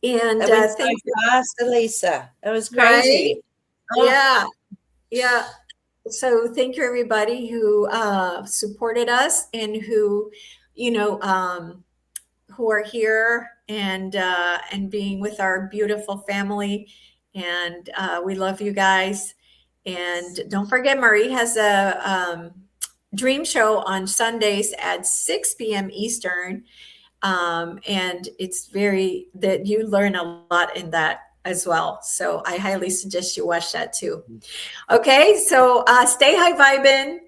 And That went so thank you, fast, Elisa. It was right? crazy. Oh, Yeah, yeah. So thank you, everybody who supported us and you know, um, who are here and being with our beautiful family. And we love you guys. And don't forget, Maree has a dream show on Sundays at 6 p.m. Eastern. And it's very that you learn a lot in that as well. So I highly suggest you watch that too. Okay, so stay high vibing,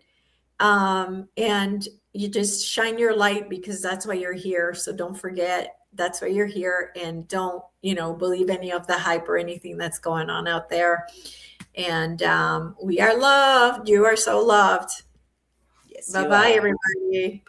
and you just shine your light, because that's why you're here. So don't forget that's why you're here, and don't believe any of the hype or anything that's going on out there. And we are loved. You are so loved. yes, Bye you bye, are. everybody.